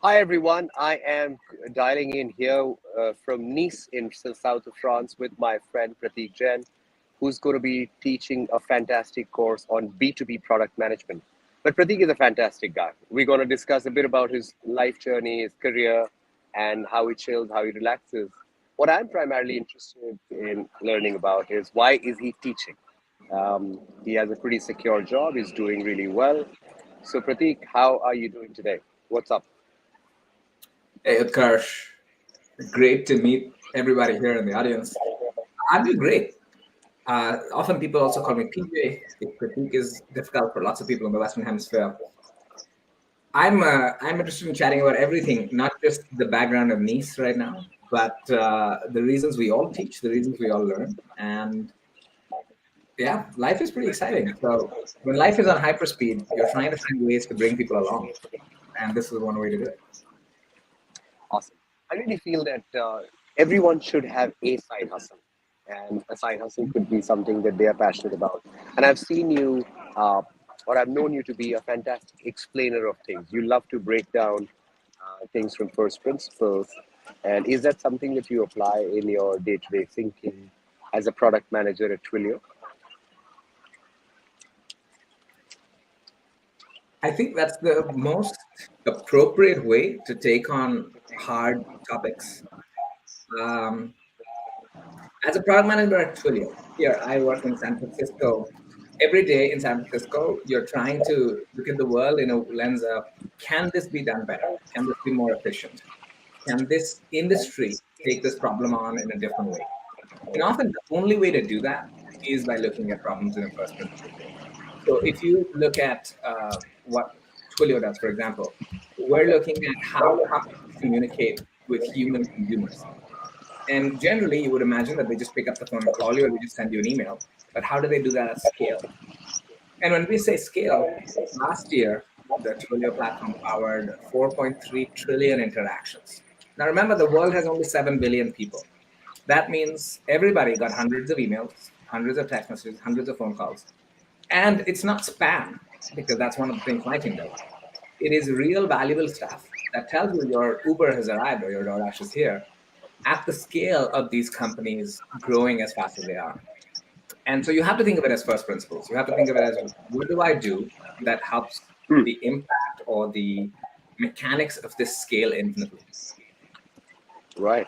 Hi everyone, I am dialing in here from Nice in the south of France with my friend Prateek Jain, who's going to be teaching a fantastic course on B2B product management. But Prateek is a fantastic guy. We're going to discuss a bit about his life journey, his career, and how he chills, how he relaxes. What I'm primarily interested in learning about is why is he teaching? He has a pretty secure job, he's doing really well. So Prateek, how are you doing today? What's up? Hey, Utkarsh, great to meet everybody here in the audience. I'm doing great. Often people also call me PJ. Critique is difficult for lots of people in the Western Hemisphere. I'm interested in chatting about everything, not just the background of Nice right now, but the reasons we all teach, the reasons we all learn, and yeah, life is pretty exciting. So when life is on hyperspeed, you're trying to find ways to bring people along, and this is one way to do it. Awesome. I really feel that everyone should have a side hustle, and a side hustle could be something that they are passionate about. And I've seen you, or I've known you to be a fantastic explainer of things. You love to break down things from first principles. And is that something that you apply in your day to day thinking as a product manager at Twilio? I think that's the most appropriate way to take on hard topics. Um, as a product manager at Twilio, here I work in San Francisco. Every day in San Francisco, you're trying to look at the world in a lens of, can this be done better? Can this be more efficient? Can this industry take this problem on in a different way? And often the only way to do that is by looking at problems in a first principle. So if you look at what Twilio does, for example, we're looking at how companies communicate with human consumers. And generally, you would imagine that they just pick up the phone and call you, or they just send you an email. But how do they do that at scale? And when we say scale, last year, the Twilio platform powered 4.3 trillion interactions. Now, remember, the world has only 7 billion people. That means everybody got hundreds of emails, hundreds of text messages, hundreds of phone calls. And it's not spam, because that's one of the things my team does. It is real valuable stuff that tells you your Uber has arrived or your DoorDash is here at the scale of these companies growing as fast as they are. And so you have to think of it as first principles. You have to think of it as, what do I do that helps Hmm. the impact or the mechanics of this scale infinitely? Right.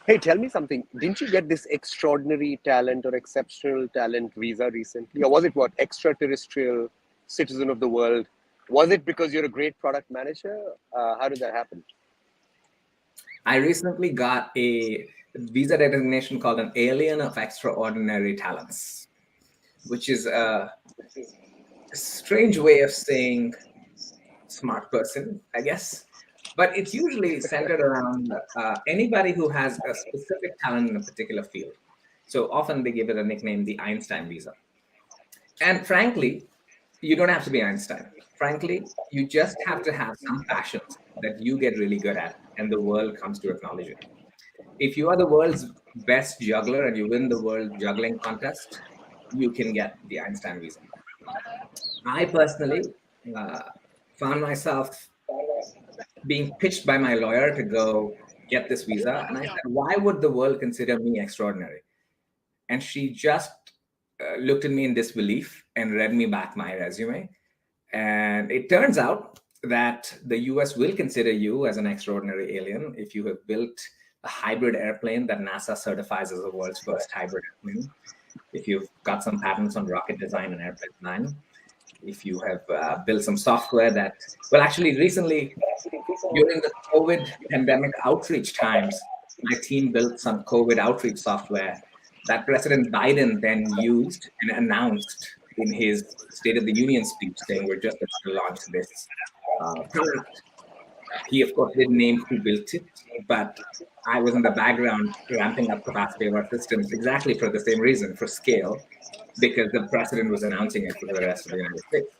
Hey, tell me something. Didn't you get this extraordinary talent or exceptional talent visa recently? Or was it what? Extraterrestrial citizen of the world? Was it because you're a great product manager? How did that happen? I recently got a visa designation called an Alien of Extraordinary Talents, which is a strange way of saying smart person, I guess. But it's usually centered around anybody who has a specific talent in a particular field. So often they give it a nickname, the Einstein visa. And frankly, you don't have to be Einstein. Frankly, you just have to have some passions that you get really good at, and the world comes to acknowledge it. If you are the world's best juggler and you win the world juggling contest, you can get the Einstein visa. I personally uh, found myself being pitched by my lawyer to go get this visa. And I said, why would the world consider me extraordinary? And she just looked at me in disbelief and read me back my resume. And it turns out that the US will consider you as an extraordinary alien if you have built a hybrid airplane that NASA certifies as the world's first hybrid airplane, if you've got some patents on rocket design and airplane design, if you have built some software that, well, actually, recently, during the COVID pandemic outreach times, my team built some COVID outreach software that President Biden then used and announced in his State of the Union speech, saying we're just about to launch this product. He, of course, didn't name who built it, but I was in the background ramping up capacity of our systems exactly for the same reason, for scale, because the president was announcing it for the rest of the United States.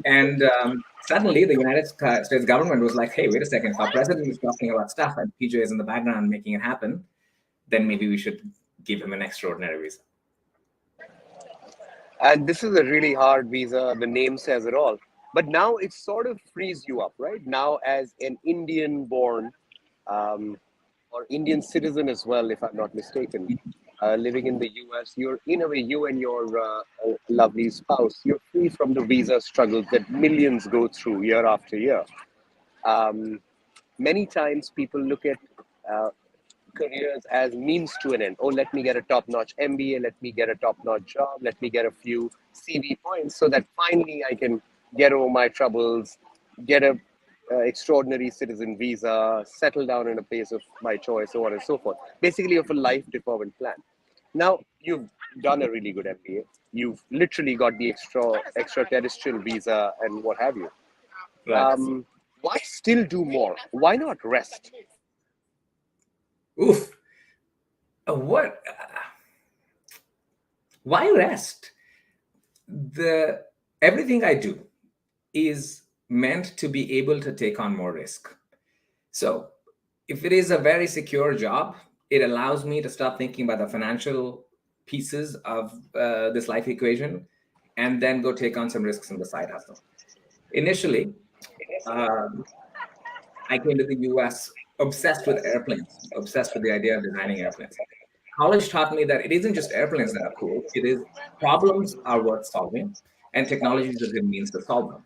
And suddenly, the United States government was like, hey, wait a second, if our president is talking about stuff and PJ is in the background making it happen, then maybe we should give him an extraordinary visa. And this is a really hard visa. The name says it all. But now it sort of frees you up, right? Now, as an Indian born um, or Indian citizen as well, if I'm not mistaken, living in the US, you're in a way, you and your lovely spouse, you're free from the visa struggles that millions go through year after year. Um, Many times people look at uh, careers as means to an end. Oh, let me get a top-notch MBA, let me get a top-notch job, let me get a few CV points so that finally I can get over my troubles, get a extraordinary citizen visa, settle down in a place of my choice, so on and so forth. Basically, of a life deferment plan. Now you've done a really good MBA. You've literally got the extraterrestrial visa and what have you. Right. Why still do more? Why not rest? Oof. What? Why rest? The Everything I do is meant to be able to take on more risk. So if it is a very secure job, it allows me to stop thinking about the financial pieces of this life equation and then go take on some risks in the side hustle. Initially, um, I came to the US obsessed with airplanes, obsessed with the idea of designing airplanes. College taught me that it isn't just airplanes that are cool, it is problems are worth solving, and technology is a good means to solve them.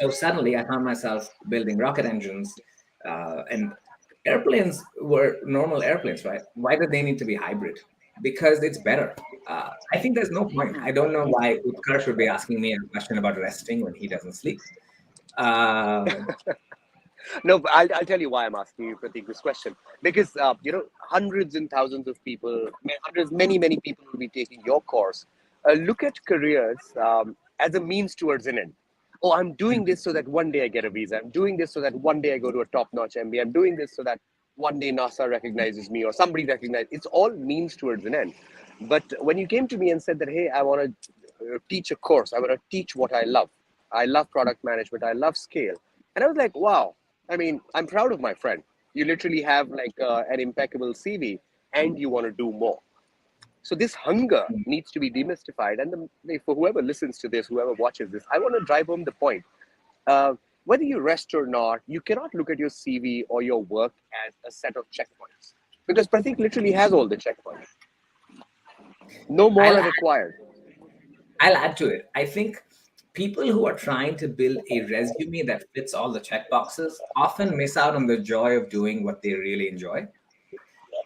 So suddenly I found myself building rocket engines, and airplanes were normal airplanes, right? Why did they need to be hybrid? Because it's better. I think there's no point. I don't know why Utkarsh would be asking me a question about resting when he doesn't sleep. Uh, No, but I'll tell you why I'm asking you, Pratik, this question. Because, hundreds and thousands of people, hundreds, many people will be taking your course. Look at careers as a means towards an end. Oh, I'm doing this so that one day I get a visa. I'm doing this so that one day I go to a top-notch MBA. I'm doing this so that one day NASA recognizes me or somebody recognizes. It's all means towards an end. But when you came to me and said that, hey, I want to teach a course, I want to teach what I love. I love product management. I love scale. And I was like, wow. I mean, I'm proud of my friend. You literally have like an impeccable CV and you want to do more. So this hunger needs to be demystified. And for whoever listens to this, whoever watches this, I want to drive home the point. Uh, Whether you rest or not, you cannot look at your CV or your work as a set of checkpoints. Because Pratik literally has all the checkpoints. No more I'll are required. I'll add to it. I think people who are trying to build a resume that fits all the check boxes often miss out on the joy of doing what they really enjoy.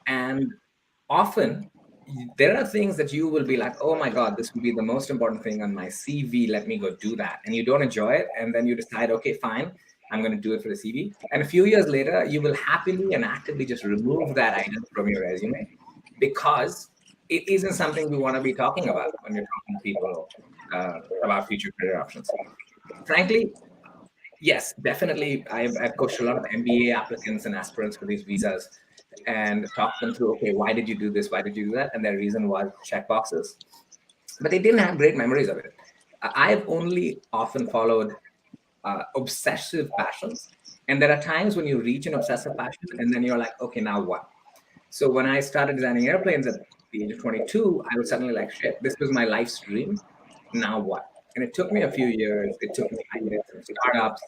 And often there are things that you will be like, oh my God, this will be the most important thing on my CV. Let me go do that. And you don't enjoy it. And then you decide, okay, fine, I'm going to do it for the CV. And a few years later, you will happily and actively just remove that item from your resume because it isn't something we want to be talking about when you're talking to people about future career options. Frankly, yes, definitely. I've coached a lot of MBA applicants and aspirants for these visas and talked them through, okay, why did you do this? Why did you do that? And their reason was check boxes. But they didn't have great memories of it. I've only often followed obsessive passions. And there are times when you reach an obsessive passion and then you're like, okay, now what? So when I started designing airplanes at the age of 22, I was suddenly like, shit, this was my life's dream. Now what? And it took me a few years. It took me, I did some startups.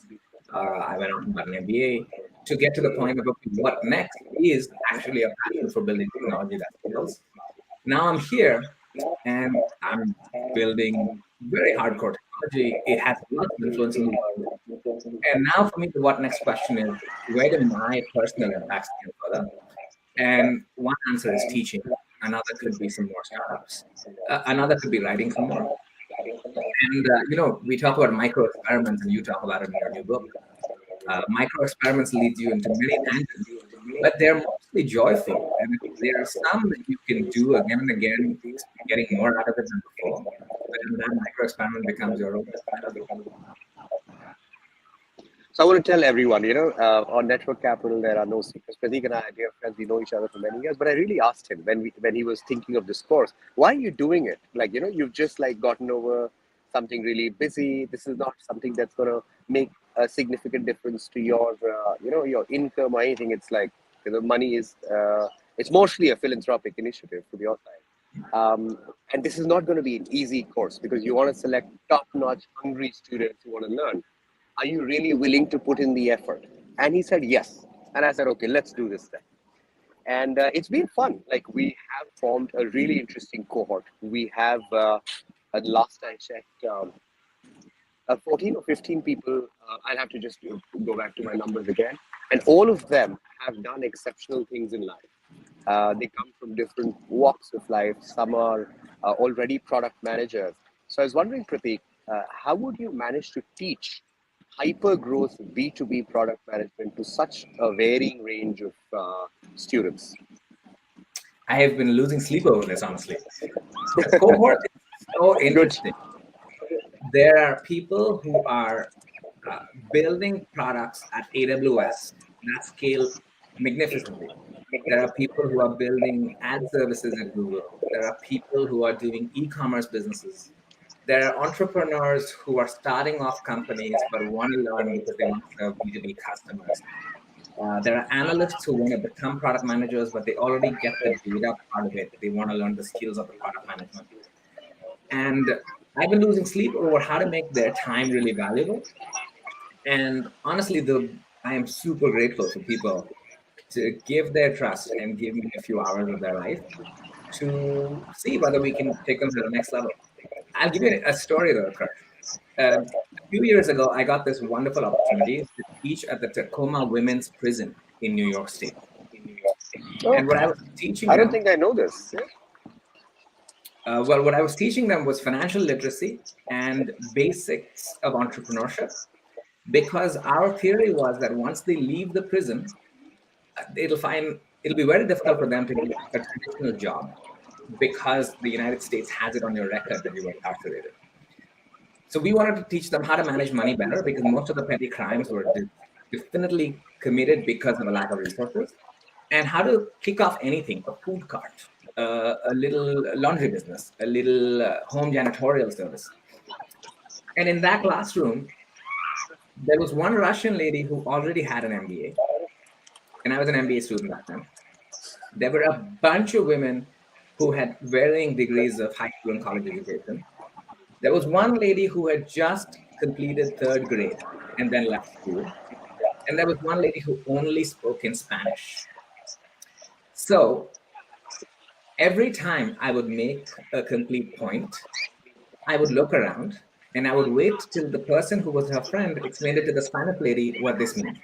I went on about an MBA to get to the point of okay, what next is actually a passion for building technology that scales. Now I'm here and I'm building very hardcore technology. It has a lot of influence in the world. And now for me, the what next question is where do my personal impacts scale further? And one answer is teaching. Another could be some more startups. Another could be writing some more. And we talk about micro experiments, and you talk about it in your new book. Micro experiments lead you into many tangents, but they're mostly joyful. And there are some that you can do again and again, getting more out of it than before. But then that micro experiment becomes your own. So I want to tell everyone, on Network Capital, there are no secrets. Pratik and I are dear friends. We know each other for many years. But I really asked him when he was thinking of this course, why are you doing it? Like, you've just like gotten over something really busy. This is not something that's going to make a significant difference to your, your income or anything. It's like, money is, it's mostly a philanthropic initiative from your side. And this is not going to be an easy course because you want to select top-notch, hungry students who want to learn. Are you really willing to put in the effort? And he said yes. And I said, okay, let's do this then. And it's been fun. Like, we have formed a really interesting cohort. We have, at last I checked, 14 or 15 people. I'll have to just go back to my numbers again. And all of them have done exceptional things in life. They come from different walks of life. Some are already product managers. So I was wondering, Prateek, how would you manage to teach hyper growth B2B product management to such a varying range of students? I have been losing sleep over this, honestly. The cohort is so Good. interesting. There are people who are building products at AWS that scale magnificently. There are people who are building ad services at Google. There are people who are doing e-commerce businesses. There are entrepreneurs who are starting off companies but want to learn because they want to serve B2B customers. There are analysts who want to become product managers, but they already get the data part of it. They want to learn the skills of the product management. And I've been losing sleep over how to make their time really valuable. And honestly, I am super grateful for people to give their trust and give me a few hours of their life to see whether we can take them to the next level. I'll give you a story though, Kurt. A few years ago, I got this wonderful opportunity to teach at the Tacoma Women's Prison in New York State. Oh, And what I was teaching I don't them, think I know this. what I was teaching them was financial literacy and basics of entrepreneurship. Because our theory was that once they leave the prison, it'll be very difficult for them to get a traditional job because the United States has it on your record that you were incarcerated. So we wanted to teach them how to manage money better because most of the petty crimes were definitely committed because of a lack of resources, and how to kick off anything, a food cart, a little laundry business, a little home janitorial service. And in that classroom, there was one Russian lady who already had an MBA, and I was an MBA student back then. There were a bunch of women who had varying degrees of high school and college education. There was one lady who had just completed third grade and then left school. And there was one lady who only spoke in Spanish. So every time I would make a complete point, I would look around and I would wait till the person who was her friend explained it to the Spanish lady what this means.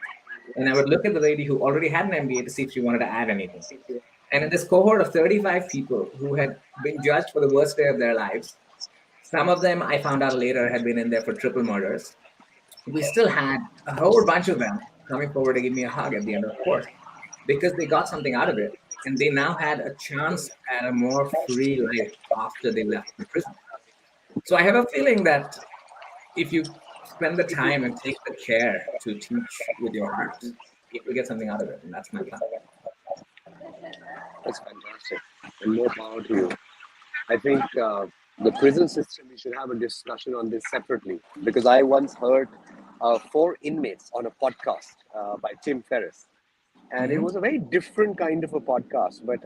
And I would look at the lady who already had an MBA to see if she wanted to add anything. And in this cohort of 35 people who had been judged for the worst day of their lives, some of them I found out later had been in there for triple murders. We still had a whole bunch of them coming forward to give me a hug at the end of the course because they got something out of it. And they now had a chance at a more free life after they left the prison. So I have a feeling that if you spend the time and take the care to teach with your heart, you will get something out of it. And that's my plan. That's fantastic. And more power to you. I think the prison system, we should have a discussion on this separately because I once heard four inmates on a podcast by Tim Ferriss. And it was a very different kind of a podcast, but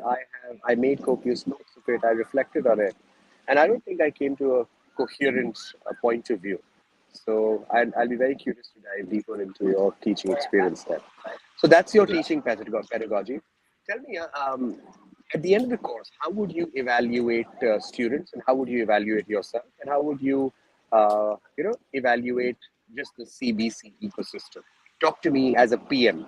I made copious notes of it. I reflected on it. And I don't think I came to a coherent point of view. So I'll be very curious to dive deeper into your teaching experience there. So that's your teaching pedagogy. Tell me, at the end of the course, how would you evaluate students, and how would you evaluate yourself, and how would you, evaluate just the CBC ecosystem? Talk to me as a PM.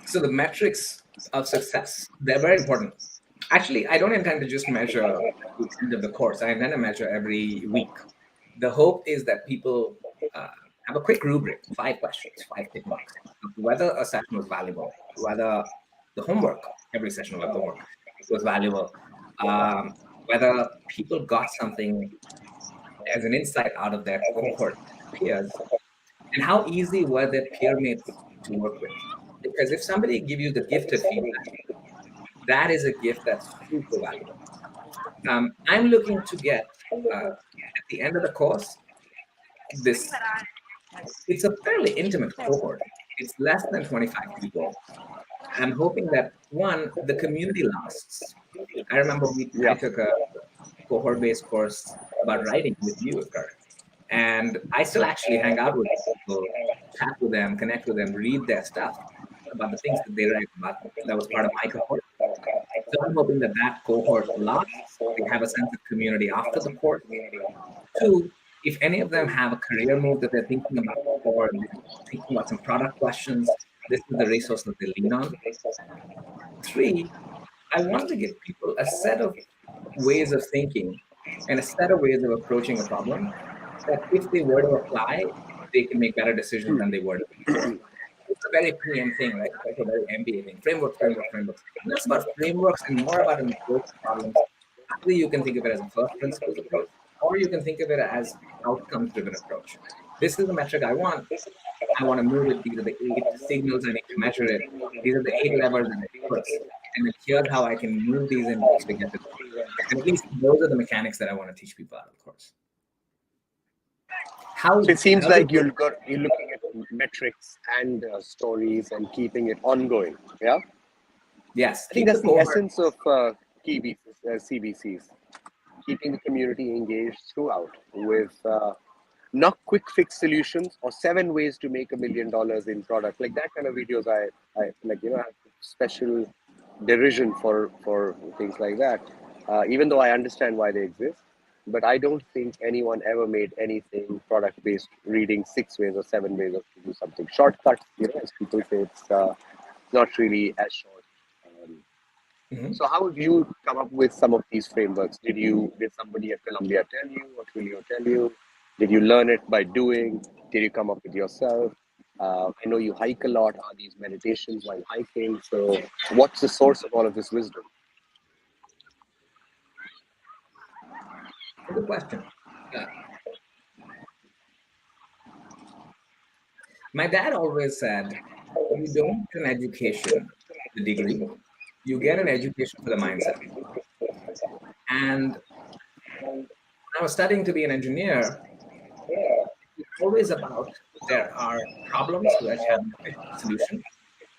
So the metrics of success, they're very important. Actually, I don't intend to just measure at the end of the course. I intend to measure every week. The hope is that people have a quick rubric, 5 questions, 5 tick marks, of whether a session was valuable, whether the homework, every session of homework was valuable, whether people got something as an insight out of their cohort peers, and how easy were their peer mates to work with. Because if somebody give you the gift of feedback, that is a gift that's super valuable. I'm looking to get at the end of the course this. It's a fairly intimate cohort. It's less than 25 people. I'm hoping that one, the community lasts. I remember I Yeah. took a cohort-based course about writing with you, Kurt. And I still actually hang out with people, chat with them, connect with them, read their stuff about the things that they write about. That was part of my cohort. So I'm hoping that that cohort lasts. They have a sense of community after the course. Two, if any of them have a career move that they're thinking about, or they're thinking about some product questions, this is the resource that they lean on. Three, I want to give people a set of ways of thinking and a set of ways of approaching a problem that if they were to apply, they can make better decisions than they were to before. It's a very PM thing, right? It's like a very MBA thing. Frameworks. Less about frameworks and more about an approach to problems. Either you can think of it as a first principles approach, or you can think of it as outcomes driven approach. This is the metric I want. I want to move it. These are the 8 signals I need to measure it. These are the 8 levers and inputs. And then here's how I can move these inputs to get to the result. And at least those are the mechanics that I want to teach people out of the course. So it seems like you're looking at metrics and stories and keeping it ongoing. Yeah. Yes. I think that's the essence of CBCs, keeping the community engaged throughout with not quick fix solutions or 7 ways to make $1 million in product. Like that kind of videos, I like, I have special derision for things like that, even though I understand why they exist. But I don't think anyone ever made anything product based, reading 6 ways or 7 ways of to do something. Shortcuts, as people say, it's not really as short. So how have you come up with some of these frameworks? Did somebody at Columbia tell you, or Twilio tell you? Did you learn it by doing? Did you come up with yourself? I know you hike a lot. Are these meditations while hiking? So what's the source of all of this wisdom? Good question. My dad always said, you don't get an education, the degree, you get an education for the mindset. And when I was studying to be an engineer, it's always about there are problems which have an efficient solution.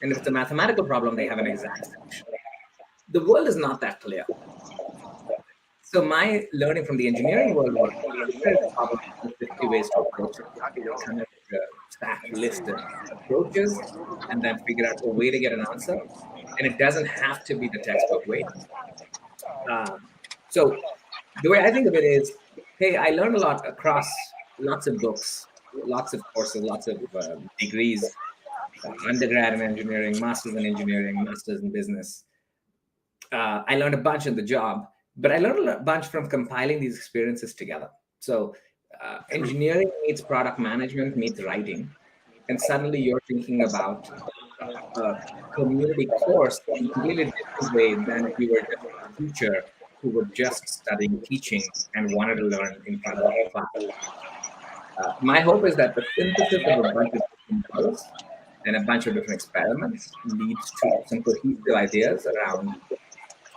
And if it's a mathematical problem, they have an exact solution. The world is not that clear. So my learning from the engineering world was there is a problem, 50 ways to approach it. Kind of stack list of approaches and then figure out a way to get an answer. And it doesn't have to be the textbook way. So the way I think of it is, hey, I learned a lot across lots of books, lots of courses, lots of degrees, undergrad in engineering, masters in engineering, masters in business. I learned a bunch on the job, but I learned a bunch from compiling these experiences together. So engineering meets product management meets writing. And suddenly you're thinking about a community course in a completely different way than if you were just a teacher who were just studying teaching and wanted to learn in front of a class. My hope is that the synthesis of a bunch of different models and a bunch of different experiments leads to some cohesive ideas around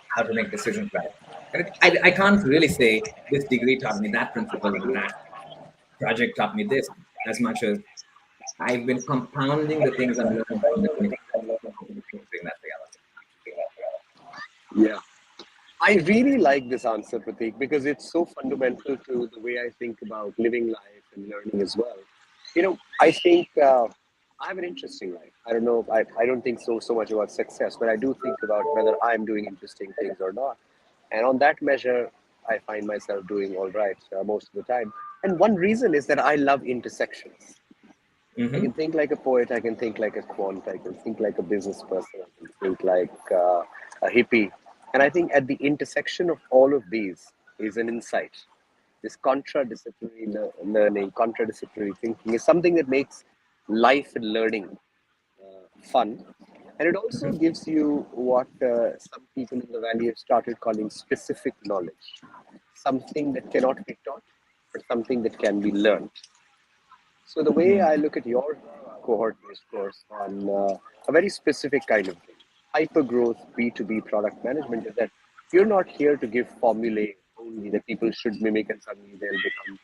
how to make decisions right. And I can't really say this degree taught me that principle and that project taught me this, as much as I've been compounding the things I'm learning from the clinical bring that together. Yeah. I really like this answer, Prateek, because it's so fundamental to the way I think about living life and learning as well. I think I have an interesting life. I don't know. I don't think so much about success, but I do think about whether I'm doing interesting things or not. And on that measure, I find myself doing all right most of the time. And one reason is that I love intersections. I can think like a poet. I can think like a quant. I can think like a business person. I can think like a hippie. And I think at the intersection of all of these is an insight. This contradisciplinary learning, contradisciplinary thinking is something that makes life and learning fun. And it also gives you what some people in the Valley have started calling specific knowledge, something that cannot be taught, but something that can be learned. So the way I look at your cohort-based course on a very specific kind of thing, hyper-growth B2B product management, is that you're not here to give formulae only that people should mimic and suddenly they'll become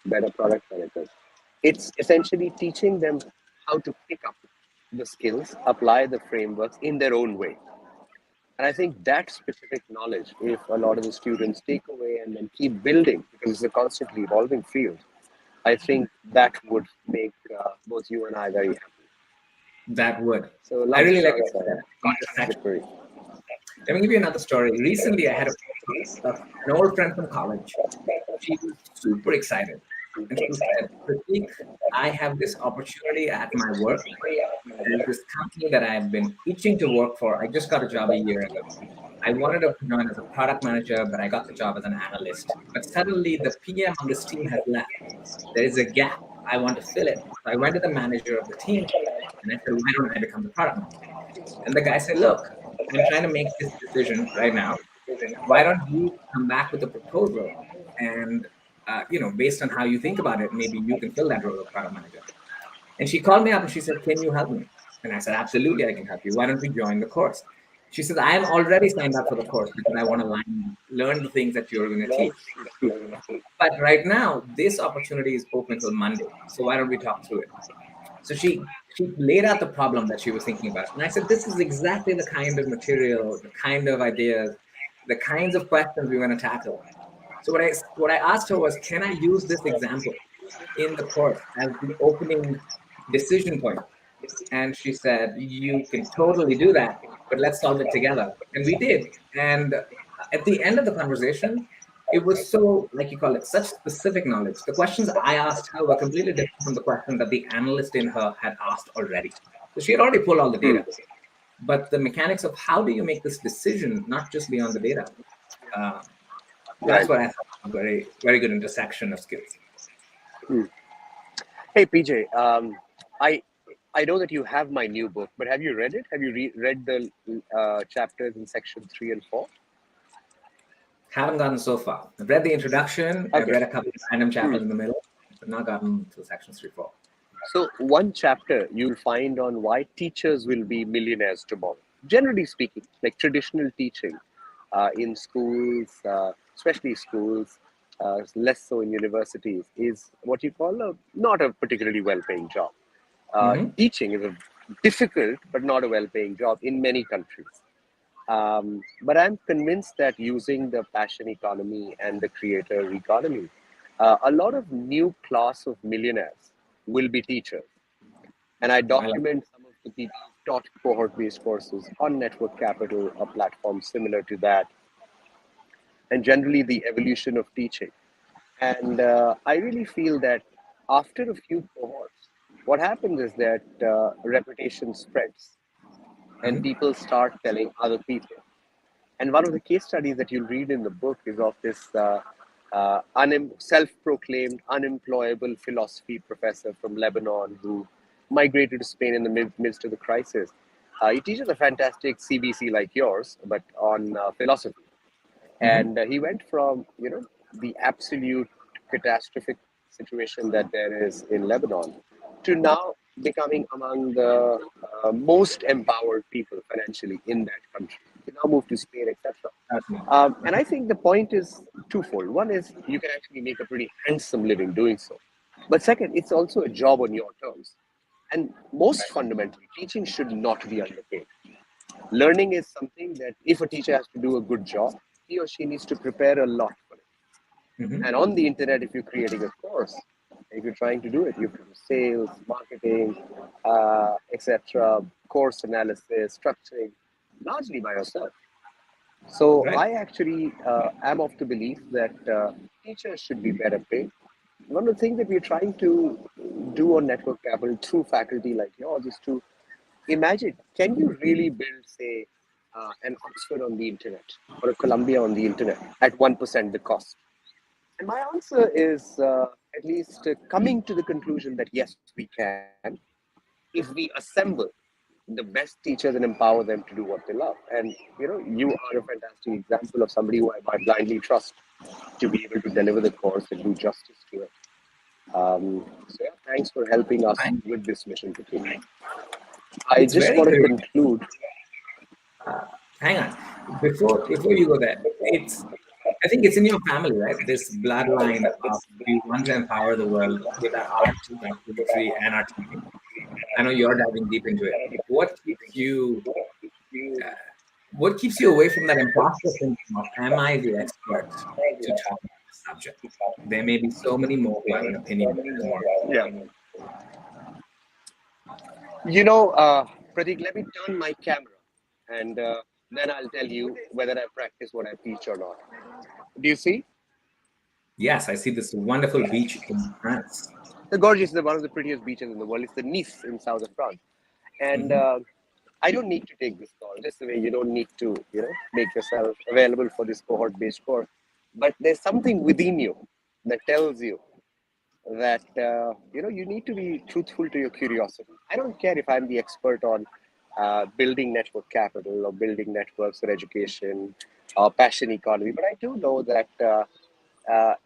better product managers. It's essentially teaching them how to pick up the skills, apply the frameworks in their own way. And I think that specific knowledge, if a lot of the students take away and then keep building, because it's a constantly evolving field, I think that would make both you and I very happy. That would. So I love really this like answer. intersection. Contradictory. Let me give you another story. Recently, I had an old friend from college. She was super excited. And she said, Prateek, I have this opportunity at my work. There's this company that I've been itching to work for. I just got a job a year ago. I wanted to join as a product manager, but I got the job as an analyst. But suddenly the PM on this team has left. There is a gap. I want to fill it. So I went to the manager of the team and I said, why don't I become the product manager? And the guy said, look, I'm trying to make this decision right now. Why don't you come back with a proposal? And, based on how you think about it, maybe you can fill that role of product manager. And she called me up and she said, can you help me? And I said, absolutely, I can help you. Why don't we join the course? She said, I am already signed up for the course because I want to learn the things that you're going to teach. But right now, this opportunity is open till Monday. So why don't we talk through it? So she laid out the problem that she was thinking about. And I said, this is exactly the kind of material, the kind of ideas, the kinds of questions we want to tackle. So what I asked her was, can I use this example in the course as the opening decision point? And she said, you can totally do that, but let's solve it together. And we did. And at the end of the conversation, it was so, like you call it, such specific knowledge. The questions I asked her were completely different from the questions that the analyst in her had asked already. So she had already pulled all the data. But the mechanics of how do you make this decision, not just beyond the data, that's what I thought was a very, very good intersection of skills. Hey, PJ, I know that you have my new book, but have you read it? Have you read the chapters in section 3 and 4? Haven't gotten so far. I've read the introduction. I've read a couple of random chapters in the middle, but not gotten to sections 3, 4. So one chapter you'll find on why teachers will be millionaires tomorrow. Generally speaking, like traditional teaching in schools, especially schools, less so in universities, is what you call not a particularly well-paying job. Teaching is a difficult but not a well-paying job in many countries. But I'm convinced that using the passion economy and the creator economy, a lot of new class of millionaires will be teachers. And I document some of the people who taught cohort-based courses on Network Capital, a platform similar to that, and generally the evolution of teaching. And I really feel that after a few cohorts, what happens is that reputation spreads and people start telling other people. And one of the case studies that you'll read in the book is of this self-proclaimed unemployable philosophy professor from Lebanon who migrated to Spain in the midst of the crisis. He teaches a fantastic CBC like yours, but on philosophy. And he went from, the absolute catastrophic situation that there is in Lebanon to now becoming among the most empowered people financially in that country. He now moved to Spain, etc. And I think the point is twofold. One is you can actually make a pretty handsome living doing so. But second, it's also a job on your terms. And most fundamentally, teaching should not be underpaid. Learning is something that if a teacher has to do a good job, he or she needs to prepare a lot for it. And on the internet, if you're creating a course, if you're trying to do it, you have to do sales, marketing, etc., course analysis, structuring, largely by yourself. So I actually am of the belief that teachers should be better paid. One of the things that we're trying to do on Network Capital through faculty like yours is to imagine, can you really build, say, an Oxford on the internet or a Columbia on the internet at 1% the cost? And my answer is at least coming to the conclusion that yes, we can, if we assemble the best teachers and empower them to do what they love. And you are a fantastic example of somebody who I blindly trust to be able to deliver the course and do justice to it. So yeah, thanks for helping us with this mission, Prateek. I just want to conclude. Hang on, before you go there, I think it's in your family, right? This bloodline of we want to empower the world with our art, our poetry, and our teaching. I know you're diving deep into it. What keeps you? what keeps you away from that imposter syndrome of, am I the expert to talk about the subject? There may be so many more who have an opinion and more. Yeah. Pratik, let me turn my camera and then I'll tell you whether I practice what I teach or not. Do you see? Yes, I see this wonderful beach in France. The gorgeous is one of the prettiest beaches in the world. It's the Nice in south of France. And I don't need to take this call. Just the way you don't need to, make yourself available for this cohort-based course. But there's something within you that tells you that you need to be truthful to your curiosity. I don't care if I'm the expert on building network capital or building networks for education or passion economy, but I do know that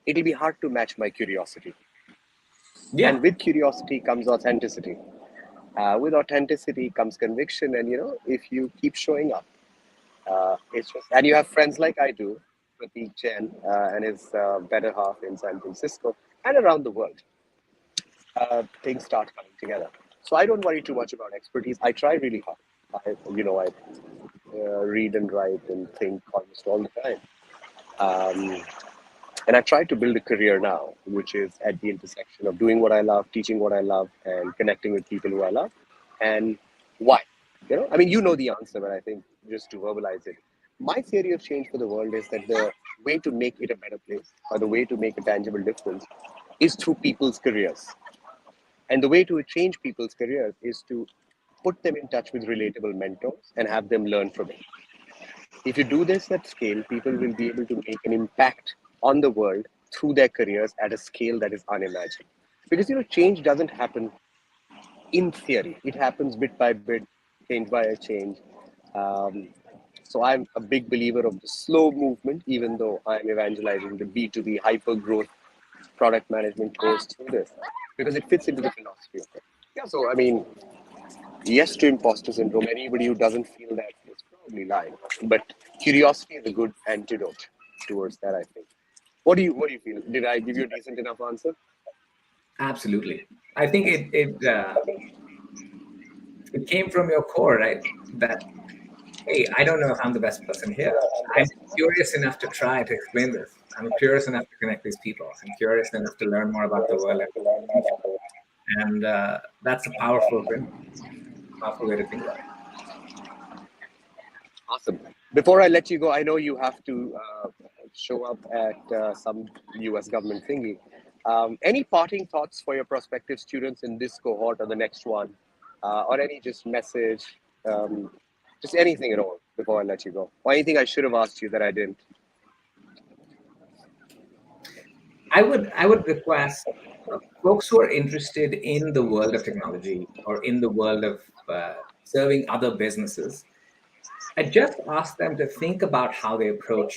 it'll be hard to match my curiosity. Yeah. And with curiosity comes authenticity. With authenticity comes conviction, and if you keep showing up, it's just, and you have friends like I do, Prateek Jain and his better half in San Francisco and around the world, things start coming together. So I don't worry too much about expertise. I try really hard. I read and write and think almost all the time. And I try to build a career now, which is at the intersection of doing what I love, teaching what I love, and connecting with people who I love. And why? You know the answer, but I think just to verbalize it, my theory of change for the world is that the way to make it a better place, or the way to make a tangible difference, is through people's careers. And the way to change people's careers is to put them in touch with relatable mentors and have them learn from it. If you do this at scale, people will be able to make an impact on the world through their careers at a scale that is unimagined. Because change doesn't happen in theory; it happens bit by bit, change by a change. So I'm a big believer of the slow movement, even though I'm evangelizing the B2B hyper growth product management course through this, because it fits into the philosophy of it. Yeah. So yes to imposter syndrome. Anybody who doesn't feel that is probably lying. But curiosity is a good antidote towards that, I think. What do you feel? Did I give you a decent enough answer? Absolutely. I think it came from your core, right? That, hey, I don't know if I'm the best person here. I'm curious enough to try to explain this. I'm curious enough to connect these people. I'm curious enough to learn more about the world. And that's a powerful thing, powerful way to think about it. Awesome. Before I let you go, I know you have to show up at some US government thingy. Any parting thoughts for your prospective students in this cohort or the next one? Or any just message, just anything at all before I let you go? Or anything I should have asked you that I didn't? I would request folks who are interested in the world of technology or in the world of serving other businesses, I just ask them to think about how they approach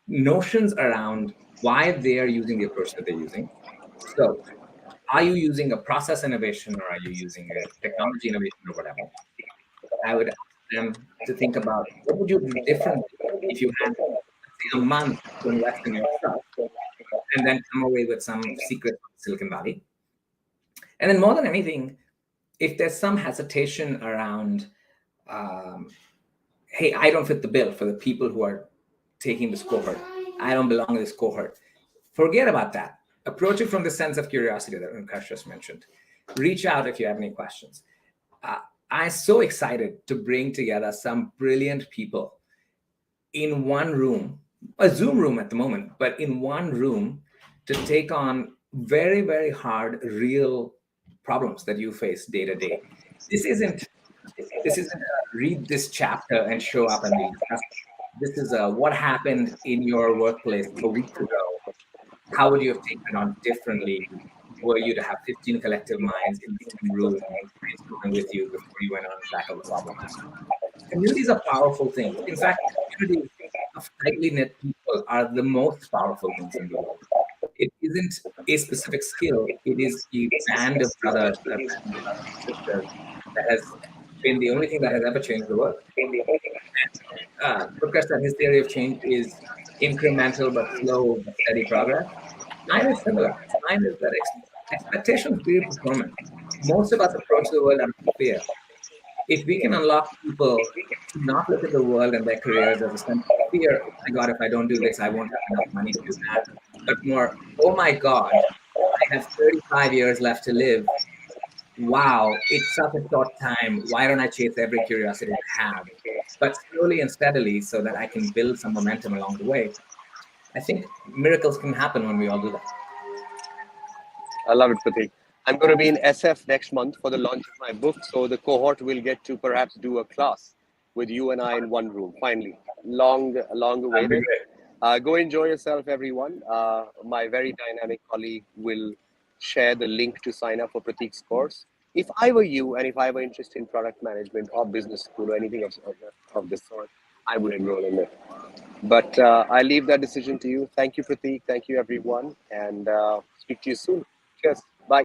notions around why they are using the approach that they're using. So, are you using a process innovation or are you using a technology innovation or whatever? I would ask them to think about what would you do differently if you had, say, a month to invest in yourself and then come away with some secret from Silicon Valley. And then more than anything, if there's some hesitation around, hey, I don't fit the bill for the people who are taking this cohort. I don't belong in this cohort. Forget about that. Approach it from the sense of curiosity that Unkash just mentioned. Reach out if you have any questions. I'm so excited to bring together some brilliant people in one room, a Zoom room at the moment, but in one room to take on very, very hard, real problems that you face day to day. This isn't read this chapter and show up and be. This is what happened in your workplace a week ago. How would you have taken it on differently were you to have 15 collective minds in the same room brainstorming with you before you went on and tackled the problems? Communities are powerful things. In fact, communities of tightly knit people are the most powerful things in the world. It isn't a specific skill. It is a band of brothers, a band of sisters that has been the only thing that has ever changed the world. Prakash said his theory of change is incremental but slow but steady progress. Mine is similar. Mine is that expectations breed performance. Most of us approach the world out of fear. If we can unlock people to not look at the world and their careers as a sense of fear. Oh my God, if I don't do this, I won't have enough money to do that. But more, oh my God, I have 35 years left to live. Wow, it's such a short time. Why don't I chase every curiosity I have? But slowly and steadily so that I can build some momentum along the way. I think miracles can happen when we all do that. I love it, Prateek. I'm going to be in SF next month for the launch of my book, so the cohort will get to perhaps do a class with you and I in one room. Finally, long That'd be awaited. great. Go enjoy yourself, everyone. My very dynamic colleague will share the link to sign up for Prateek's course. If I were you, and if I were interested in product management or business school or anything of this sort, I would enroll in it. But I leave that decision to you. Thank you, Prateek. Thank you, everyone. And speak to you soon. Cheers. Bye.